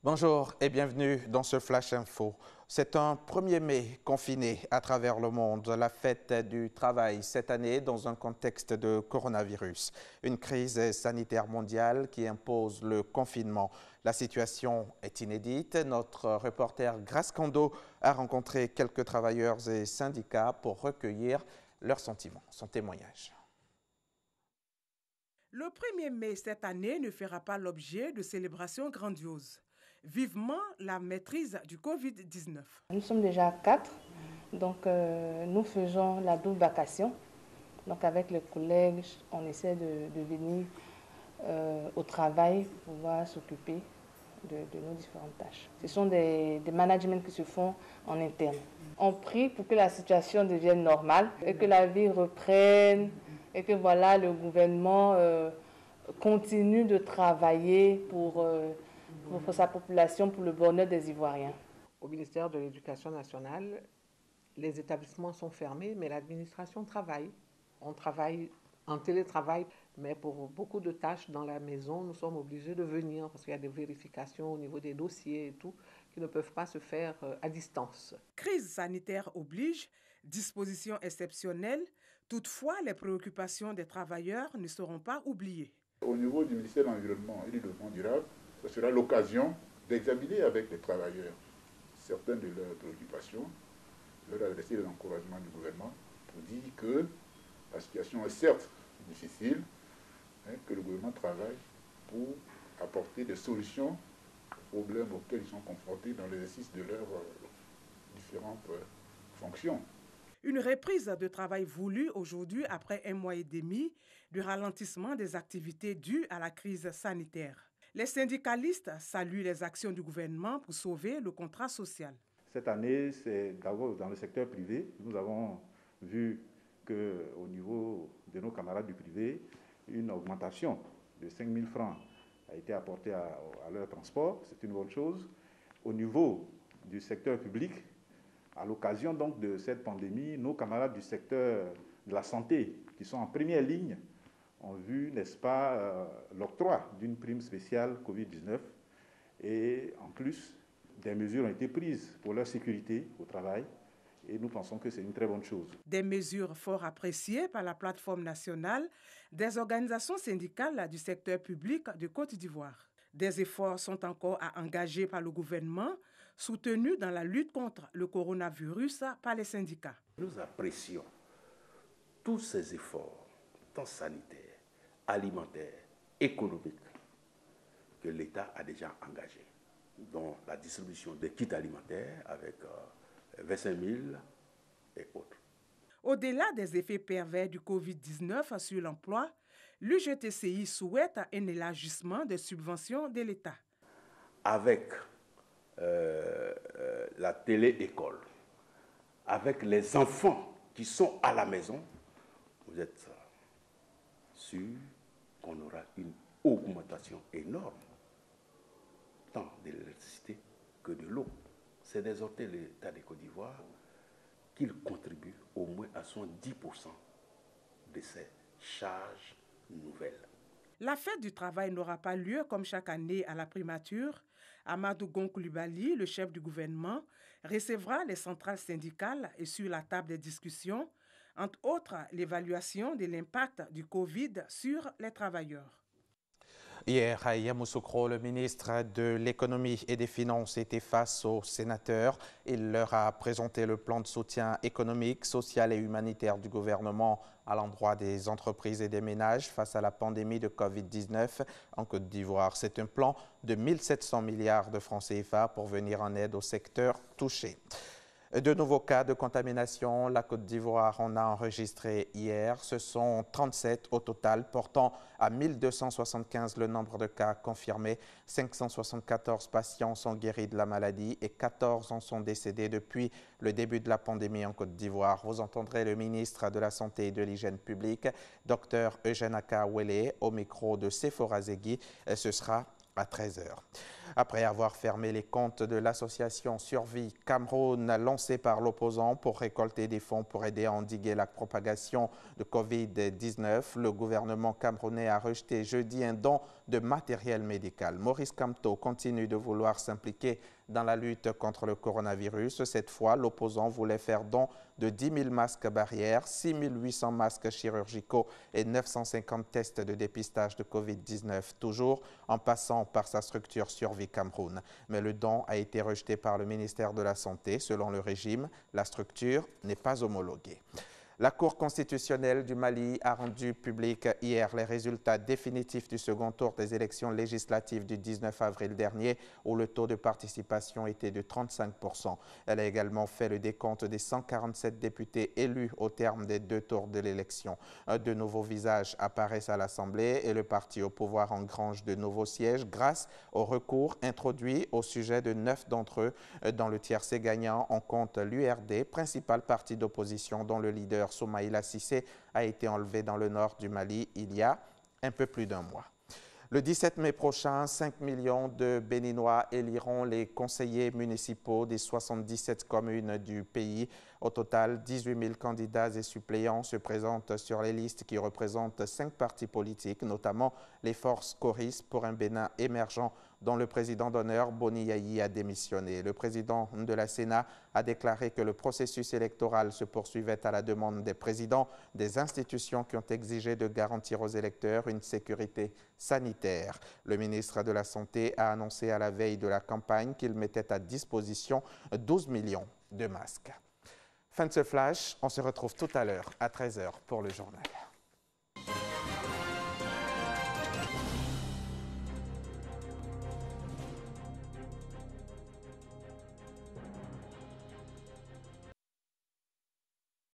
Bonjour et bienvenue dans ce Flash Info. C'est un 1er mai confiné à travers le monde, la fête du travail cette année dans un contexte de coronavirus. Une crise sanitaire mondiale qui impose le confinement. La situation est inédite. Notre reporter Grace Kando a rencontré quelques travailleurs et syndicats pour recueillir leurs sentiments, son témoignage. Le 1er mai cette année ne fera pas l'objet de célébrations grandioses. Vivement la maîtrise du Covid-19. Nous sommes déjà 4, donc nous faisons la double vacation. Donc avec les collègues, on essaie de venir au travail pour pouvoir s'occuper de nos différentes tâches. Ce sont des managements qui se font en interne. On prie pour que la situation devienne normale et que la vie reprenne et que voilà, le gouvernement continue de travailler pour sa population, pour le bonheur des Ivoiriens. Au ministère de l'Éducation nationale, les établissements sont fermés, mais l'administration travaille. On travaille en télétravail, mais pour beaucoup de tâches dans la maison, nous sommes obligés de venir parce qu'il y a des vérifications au niveau des dossiers et tout qui ne peuvent pas se faire à distance. Crise sanitaire oblige, dispositions exceptionnelles, toutefois les préoccupations des travailleurs ne seront pas oubliées. Au niveau du ministère de l'Environnement et du Développement durable, ce sera l'occasion d'examiner avec les travailleurs certaines de leurs préoccupations, leur adresser les encouragements du gouvernement pour dire que la situation est certes difficile, mais que le gouvernement travaille pour apporter des solutions aux problèmes auxquels ils sont confrontés dans l'exercice de leurs différentes fonctions. Une reprise de travail voulue aujourd'hui après 1 mois et demi du ralentissement des activités dues à la crise sanitaire. Les syndicalistes saluent les actions du gouvernement pour sauver le contrat social. Cette année, c'est d'abord dans le secteur privé. Nous avons vu qu'au niveau de nos camarades du privé, une augmentation de 5 000 francs a été apportée à leur transport. C'est une bonne chose. Au niveau du secteur public, à l'occasion donc de cette pandémie, nos camarades du secteur de la santé, qui sont en première ligne, ont vu, n'est-ce pas, l'octroi d'une prime spéciale Covid-19. Et en plus, des mesures ont été prises pour leur sécurité au travail. Et nous pensons que c'est une très bonne chose. Des mesures fort appréciées par la plateforme nationale des organisations syndicales du secteur public de Côte d'Ivoire. Des efforts sont encore à engager par le gouvernement, soutenus dans la lutte contre le coronavirus par les syndicats. Nous apprécions tous ces efforts, tant sanitaires, alimentaires, économiques, que l'État a déjà engagés, dont la distribution des kits alimentaires avec 25 000 et autres. Au-delà des effets pervers du Covid-19 sur l'emploi, l'UGTCI souhaite un élargissement des subventions de l'État. Avec la télé-école, avec les enfants qui sont à la maison, vous êtes sûr qu'on aura une augmentation énorme, tant de l'électricité que de l'eau. C'est d'exhorter l'État de Côte d'Ivoire qu'il contribue au moins à 70% de ces charges nouvelles. La fête du travail n'aura pas lieu comme chaque année à la primature. Amadou Gon Coulibaly, le chef du gouvernement, recevra les centrales syndicales et sur la table des discussions, entre autres l'évaluation de l'impact du Covid sur les travailleurs. Hier, à Yamoussoukro, le ministre de l'Économie et des Finances était face aux sénateurs. Il leur a présenté le plan de soutien économique, social et humanitaire du gouvernement à l'endroit des entreprises et des ménages face à la pandémie de Covid-19 en Côte d'Ivoire. C'est un plan de 1 700 milliards de francs CFA pour venir en aide au secteur touché. De nouveaux cas de contamination, la Côte d'Ivoire en a enregistré hier. Ce sont 37 au total, portant à 1 275 le nombre de cas confirmés. 574 patients sont guéris de la maladie et 14 en sont décédés depuis le début de la pandémie en Côte d'Ivoire. Vous entendrez le ministre de la Santé et de l'Hygiène publique, Dr Eugène Aka Wele, au micro de Sephora Zegui. Ce sera à 13h. Après avoir fermé les comptes de l'association Survie Cameroun lancée par l'opposant pour récolter des fonds pour aider à endiguer la propagation de Covid-19, le gouvernement camerounais a rejeté jeudi un don de matériel médical. Maurice Kamto continue de vouloir s'impliquer dans la lutte contre le coronavirus. Cette fois, l'opposant voulait faire don de 10 000 masques barrières, 6 800 masques chirurgicaux et 950 tests de dépistage de Covid-19, toujours en passant par sa structure Survie Cameroun. Mais le don a été rejeté par le ministère de la Santé. Selon le régime, la structure n'est pas homologuée. La Cour constitutionnelle du Mali a rendu public hier les résultats définitifs du second tour des élections législatives du 19 avril dernier, où le taux de participation était de 35%. Elle a également fait le décompte des 147 députés élus au terme des 2 tours de l'élection. De nouveaux visages apparaissent à l'Assemblée et le parti au pouvoir engrange de nouveaux sièges grâce au recours introduit au sujet de 9 d'entre eux. Dans le tiercé gagnant, on compte l'URD, principal parti d'opposition dont le leader Soumaïla Cissé a été enlevé dans le nord du Mali il y a un peu plus d'un mois. Le 17 mai prochain, 5 millions de Béninois éliront les conseillers municipaux des 77 communes du pays. Au total, 18 000 candidats et suppléants se présentent sur les listes qui représentent 5 partis politiques, notamment les forces choristes pour un Bénin émergent dont le président d'honneur, Boni Yayi, a démissionné. Le président de la Sénat a déclaré que le processus électoral se poursuivait à la demande des présidents des institutions qui ont exigé de garantir aux électeurs une sécurité sanitaire. Le ministre de la Santé a annoncé à la veille de la campagne qu'il mettait à disposition 12 millions de masques. Fin de ce flash, on se retrouve tout à l'heure à 13h pour le journal.